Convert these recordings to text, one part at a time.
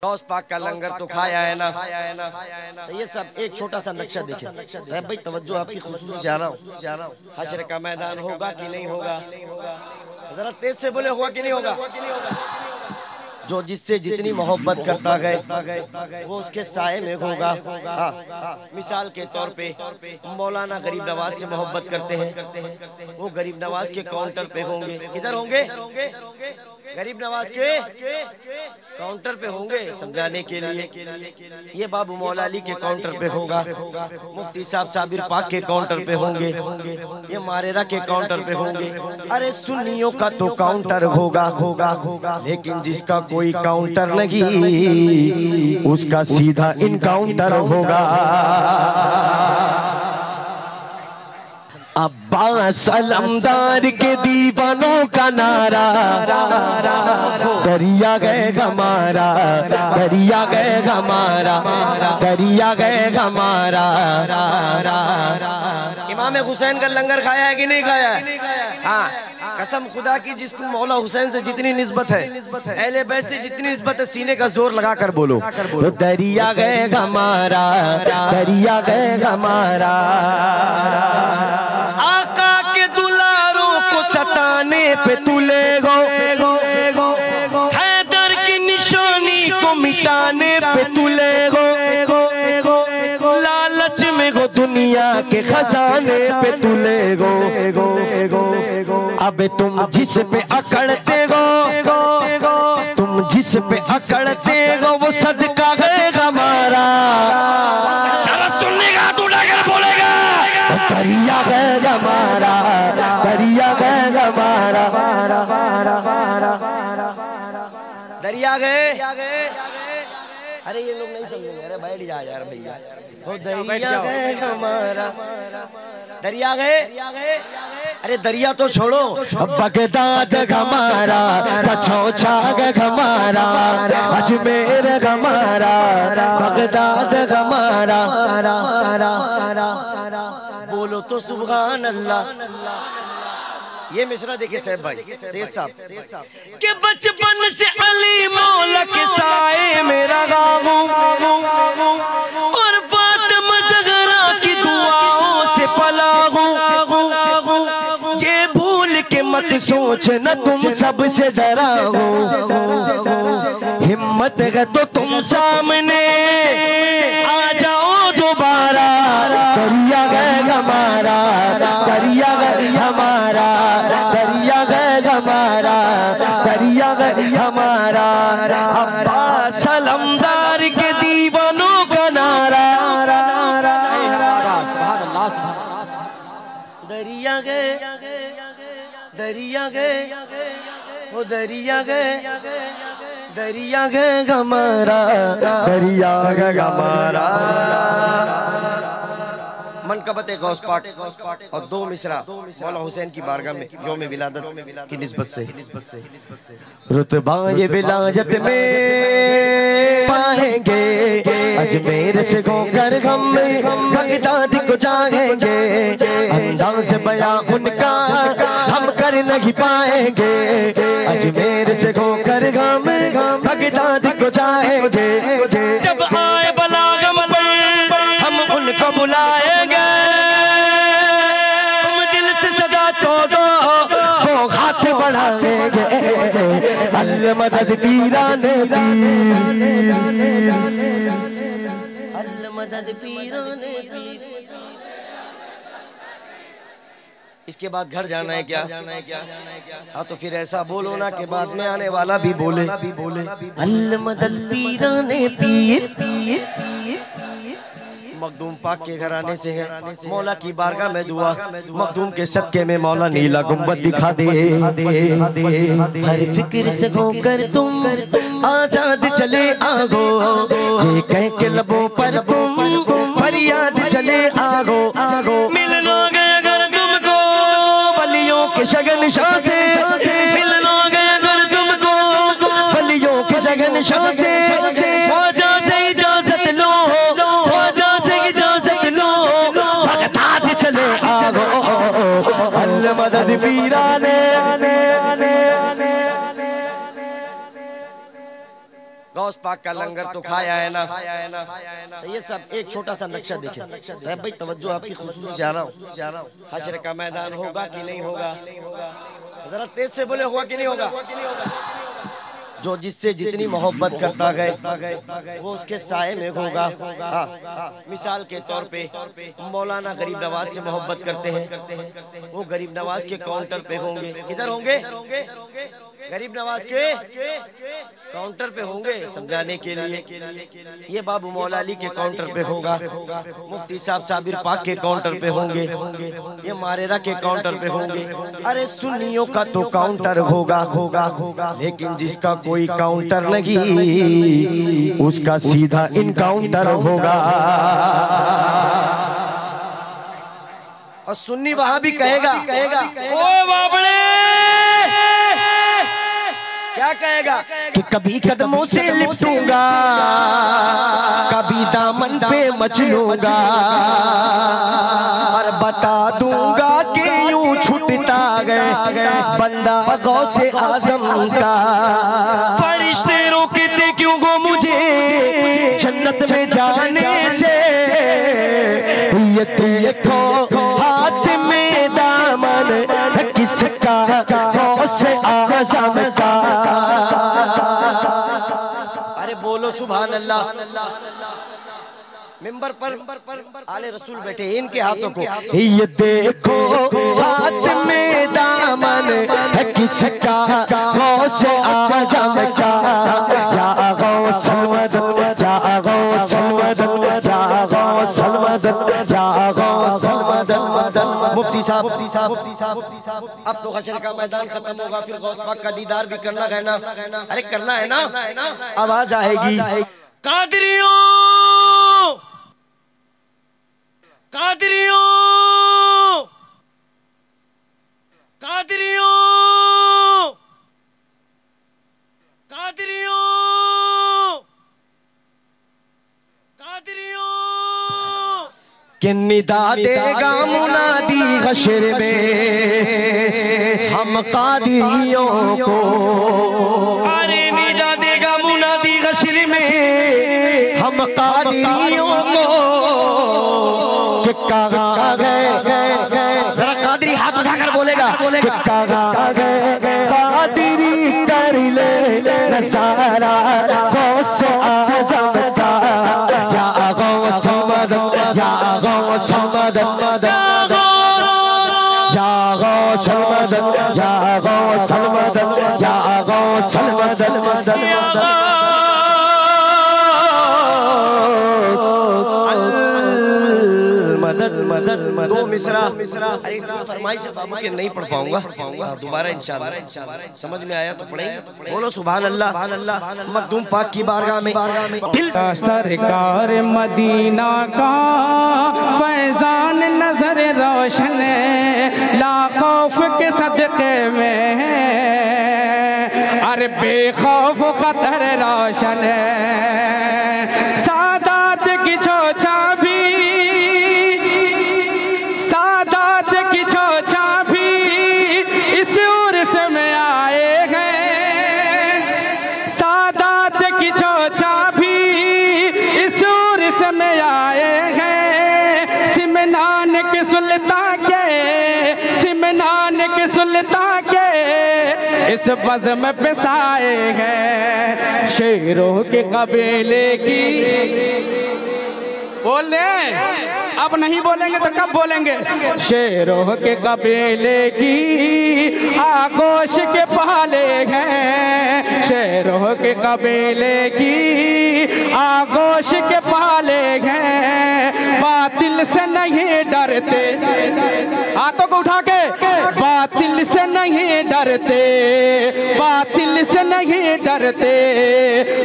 गौस पाक का लंगर तो खाया है ना। तो ये सब एक छोटा सा नक्शा देखे साहब भाई, तवज्जो आपकी खुसूसी जा रहा हूँ। हश्र का मैदान होगा कि नहीं होगा, जरा तेज से बोले होगा कि नहीं होगा। जो जिससे जितनी मोहब्बत करता गए वो उसके साए में होगा। मिसाल के तौर पे मौलाना गरीब नवाज से मोहब्बत करते हैं, वो गरीब नवाज के काउंटर पे होंगे। किधर होंगे? गरीब नवाज के काउंटर पे होंगे। समझाने के लिए ये बाबू मौला अली के काउंटर पे होगा, मुफ्ती साहब साबिर पाक के काउंटर पे होंगे, ये मारेरा के काउंटर पे होंगे। अरे सुन्नियों का तो काउंटर होगा, लेकिन जिसका कोई काउंटर नहीं उसका सीधा इनकाउंटर होगा। अब्बास अलमदार के दीवानों का नारा, दरिया गए हमारा, दरिया गए हमारा, दरिया गए हमारा। इमाम हुसैन का लंगर खाया है कि नहीं खाया है? हाँ, कसम खुदा की जिसको मौला हुसैन से जितनी निस्बत है, अहले बैत से जितनी निस्बत है, सीने का जोर लगा कर बोलो तो दरिया गए हमारा, दरिया गए हमारा। आका के दुलारों को सताने पे तुले गो, हैदर की निशानी को मिटाने पे तुले गो, लालच में गो दुनिया के खजाने पे तुले गो। अब तुम जिस पे अकड़ते गो, तुम जिस पे अकड़ते गो वो सदका गए हमारा। जरा सुननेगा तू डगर बोलेगा दरिया गए हमारा, दरिया गए हमारा, दरिया गए। अरे ये लोग नहीं समझेंगे, अरे बैठ जा यार भैया। वो दरिया गए हमारा, दरिया गए। अरे दरिया तो छोड़ो, बगदाद हमारा, कछौछा हमारा, अजमेर हमारा, बगदाद हमारा। बोलो तो सुभान अल्लाह। ये मिसरा देखिए साहब भाई, सेठ साहब के बचपन से अली मौला के साए में रहा हूँ और फातिमा ज़हरा की दुआओं से पला हूँ। ये भूल के मत सोच न तुम सबसे डरा हो, हिम्मत है तो तुम सामने आ जाओ दोबारा। दरिया गए हमारा, दरिया गए हमारा, दरिया गए हमारा, दरिया गए हमारा। अब्बास अलमदार के दीवानों का नारा, दरिया गए, दरिया गए, वो दरिया गए, दरिया गए हमारा, दरिया गए हमारा। मनकबत गौस पाक और दो मिसरा मौला हुसैन की बारगाह में यौम विलादत की निस्बत से। रुतबा ये विलायत में पाएंगे, अजमेर से होकर हम बगदाद को जाएंगे। अंदाज़ बयां उनका हम कर नहीं पाएंगे, अजमेर से होकर हम बगदाद को जाएंगे। जब आए बलागम पर हम उनको बुलाएंगे, तुम दिल से सदा तो दो वो हाथ बढ़ाएंगे। अल्लाह मदद पीराने पीर, अल्लाह मदद पीराने पीर। इसके बाद घर जाना है क्या? हाँ तो फिर ऐसा बोलो ना कि बाद में आने वाला भी बोले अल्लाह मदद पीराने पीर। मखदूम पाक के घराने से है, मौला की बारगाह में दुआ, मखदूम के सदके में मौला नीला गुंबद दिखा दे। हर फिक्र से होकर तुम आजाद चले आओ, ये कह के लबों पर तुम फरियाद चले आओ। मिलना गए अगर तुमको वलियों के शगनशाह से, मिलना गए अगर तुमको वलियों के शगनशाह से। मदद पीराने गौस पाक का लंगर तो खाया है ना। तो ये सब एक छोटा सा नक्शा देखें साहब भाई, तवज्जो आपकी खुसूसी चाह रहा हूँ। हश्र का मैदान होगा कि नहीं होगा, जरा तेज से बोले, होगा कि नहीं होगा। जो जिससे जितनी मोहब्बत करता गए वो उसके साए में होगा। मिसाल के तौर पे मौलाना गरीब नवाज से मोहब्बत करते हैं, वो गरीब नवाज के काउंटर पे होंगे। किधर होंगे? गरीब नवाज के काउंटर पे होंगे समझाने के लिए। ये बाबू मौला अली के काउंटर पे होगा, मुफ्ती साहब साबिर पाक के काउंटर पे होंगे, ये मारेरा के काउंटर पे होंगे। अरे सुन्नियों का तो काउंटर होगा, लेकिन जिसका कोई काउंटर नहीं उसका सीधा इनकाउंटर होगा। और सुन्नी वहां भी कहेगा ओ बाबड़े, क्या कहेगा कि कभी कदमों से लिपटूंगा, कभी दामन पे मचलूंगा, और बता दूंगा कि यूं छूटता गए बंदा गौसे आजम का। फरिश्ते रोकते क्यों गो मुझे जन्नत में जाने से, ये देखो हाथ में दामन किसका गौसे आजम का। अरे बोलो सुभान अल्लाह। मिंबर पर आले रसूल बैठे, इनके हाथों को ये देखो हाथ में दामन है किसका गौसे आजम का। या गौसल मदद, या गौसल मदद, या गौसल मदद, या गौसल मदद। मुफ्ती साहब अब तो हश्र का मैदान खत्म होगा, फिर गौस पाक का दीदार भी करना है ना। अरे करना है ना, आवाज आएगी कादरियों कादरियों कादरियों कादरियों कादरियों कि निदा देगा मुनादी हश्र में हम कादरियों को। अरे निदा देगा मुनादी हश्र में हम कादरियों को। कहाँ गए, जरा कादरी हाथ उठाकर बोलेगा कहाँ गए कादरी कर ले नज़ारा गौसे आज़म का। या गौस मदद, या गौस मदद, या गौस मदद, या गौस मदद, या गौस मदद। मदद दो मिसरा अरे फरमाइश के नहीं पढ़ पाऊंगा, दोबारा इंशाअल्लाह। समझ में आया तो पढ़ेंगे। बोलो सुभान अल्लाह। मखदूम पाक की बारगाह में दिल सरकार मदीना का फैजान नजर रोशन ला खौफ के सदके में, अरे बेखौफ खतर रोशन सादात की छोछा भी, सादात की छोछा भी इस उर्स में आए हैं। सादात की छोछा भी इस उर्स में आए हैं। सिमनान के सुल्तान के, सिमनान के सुल्तान के इस बज़्म पे साए हैं। शेरों के कबीले की बोले, अब नहीं बोलेंगे तो कब बोलेंगे। शेरों के कबीले की आगोश के पाले हैं। शेरों के कबीले की आगोश के पाले हैं। बातिल से नहीं डरते, हाथों को उठा के, बातिल से नहीं डरते, बातिल से नहीं डरते,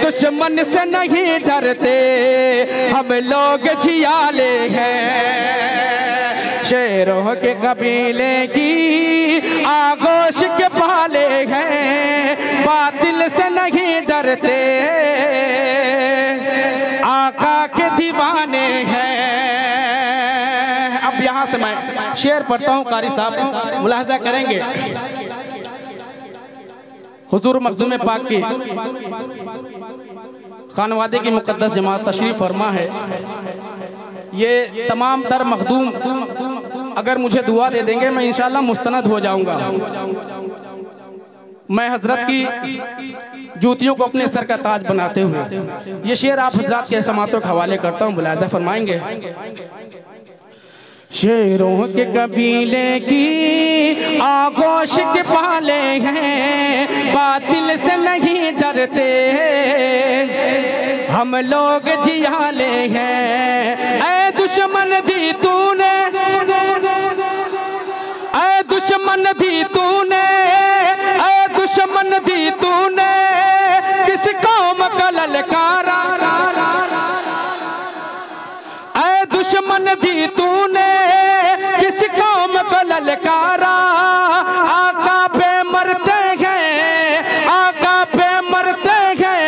दुश्मन से नहीं डरते, हम लोग जियाले हैं। शेरों के कबीले की आगोश के पाले हैं। बातिल से नहीं डरते, आका के दीवाने हैं। अब यहाँ से मैं शेर पढ़ता हूँ, कारी साहब मुलाहजा करेंगे। हुजूर मखदूम पाक की खानवादे की मुक़द्दस जमात तशरीफ़ फरमा है। ये तमाम तर मखदूम अगर मुझे दुआ दे देंगे मैं इंशाअल्लाह मुस्तनद हो जाऊंगा। मैं हजरत की जूतियों को अपने सर का ताज बनाते हुए ये शेर आप हजरत के समातों के हवाले करता हूँ, मुलाज़ा फरमाएंगे। शेरों के कबीले की आगोश के पाले हैं, बातिल से नहीं डरते हम लोग जियाले हैं। ऐ दुश्मन दी तूने, ऐ दुश्मन दी तूने, ऐ दुश्मन दी तूने किस कौम का ललकारा। ऐ दुश्मन दी तूने किस कौम को ललकारा। आका पे मरते हैं, आका पे मरते हैं,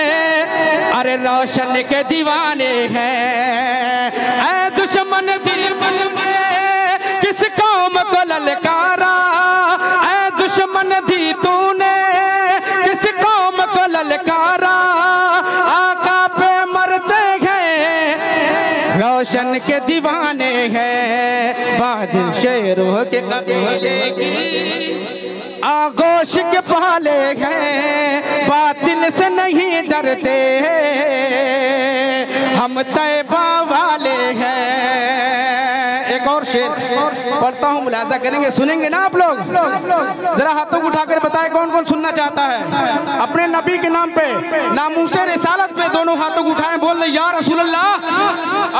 अरे रोशन के दीवाने हैं। ऐ दुश्मन दी तूने किस कौम को ललकारा। ऐ दुश्मन दी तूने किस कौम को ललकारा। आका पे मरते हैं, रोशन के दीवाने हैं। बादल शेरों के कबीले की आगोश के पाले हैं, बातिल से नहीं डरते हम तैबा वाले हैं। एक और शेर पढ़ता हूँ, मुलाजा करेंगे, सुनेंगे ना आप लोग? जरा हाथों को उठाकर बताएं कौन कौन सुनना चाहता है। अपने नबी के नाम पे, नामूसे रिसालत पे दोनों हाथों को उठाएं, बोल दे या रसूल अल्लाह,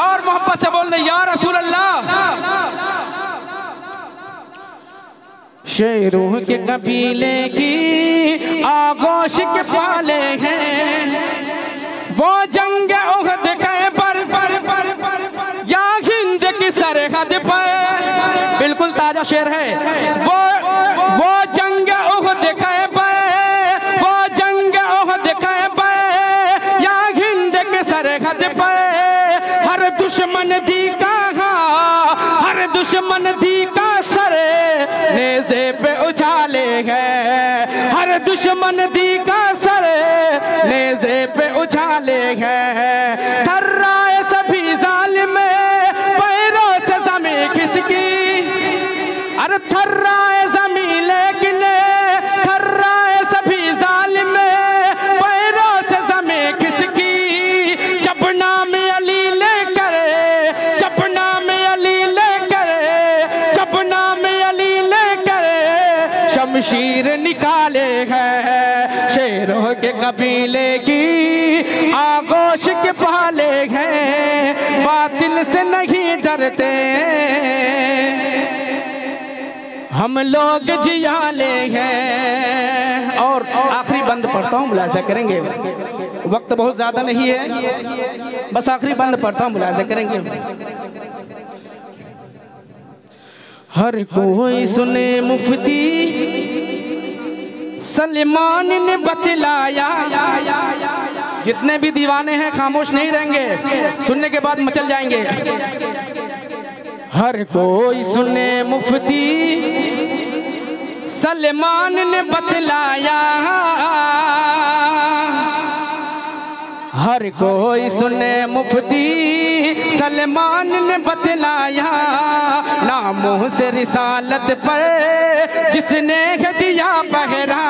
और मोहब्बत से बोल दे या रसूल अल्लाह। शेरों के कबीले की आगोश के पाले हैं, वो जंग ओहद खैबर या हिंद की सरहद पर। बिल्कुल ताजा शेर है। वो जंग ओहद खैबर, वो जंग ओहद खैबर या हिंद की सरहद पर। हर दुश्मन दी का, हर दुश्मन दी का सर नेज़े पे उछाले हैं। हर दुश्मन दी का सर नेज़े पे उछाले हैं। थर्राए सभी जालिम पैरों से ज़मीं खिसकी, अरे थर्राए ज़मीं लेकिन थर्राए सभी जालिम पैरों से ज़मीं खिसकी। जब नाम अली लेकर, जब नाम अली लेकर, जब नाम अली लेकर शमशीर निकाले हैं। शेरों के कबीले की आगोश के पाले हैं, बातिल से नहीं डरते हम लोग जियाले हैं। और आखिरी बंद पढ़ता हूँ, मुलाजा करेंगे, वक्त बहुत ज्यादा नहीं है, बस आखिरी बंद पढ़ता हूँ, मुलाजा करेंगे। हर कोई सुने मुफ्ती सलमान ने बतलाया। जितने भी दीवाने हैं खामोश नहीं रहेंगे, सुनने के बाद मचल जाएंगे। हर कोई सुने मुफ्ती सलमान ने बतलाया। हर कोई सुने मुफ्ती सलमान ने बतलाया। नामों से रिसालत पर जिसने दिया पहरा।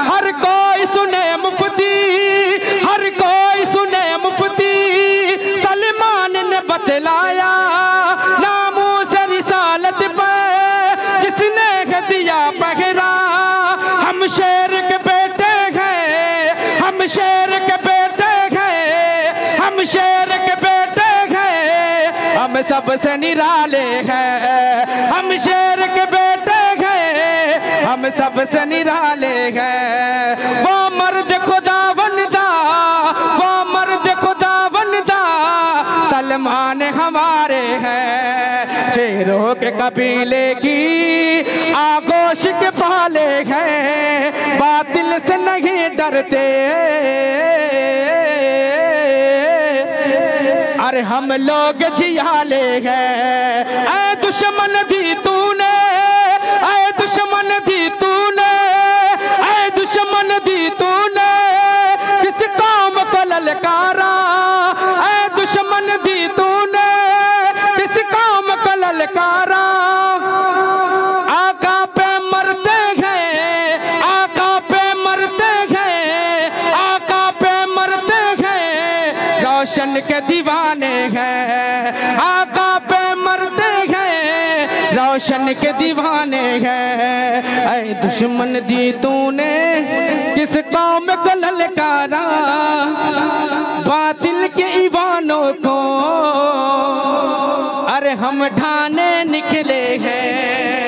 हर कोई सुने मुफ्ती, हर कोई सुने मुफ्ती सलमान ने बतलाया। नामों से रिसालत पर जिसने दिया पहरा। हम शेर के बेटे हैं, हम शेर के बेटे हैं, हम शेर के बेटे हैं, हम सबसे निराले हैं। हम शेर के बेटे हैं, हम सबसे निराले हैं। वो मर्द खुदावंदा, वो मर्द खुदावंदा सलमान हमारे हैं। शेरों के कबीले की आगोश के पाले हैं, बातिल से नहीं डरते अरे हम लोग जियाले हैं। ऐ दुश्मन दी तूने, ऐ दुश्मन दी तूने, ऐ दुश्मन दी तूने किस कौम को ललकारा। रोशन के दीवाने हैं, आका पे मरते हैं, रोशन के दीवाने हैं। ऐ दुश्मन दी तूने किस कौम को ललकारा, बातिल के ईवानों को अरे हम ढाने निकले हैं।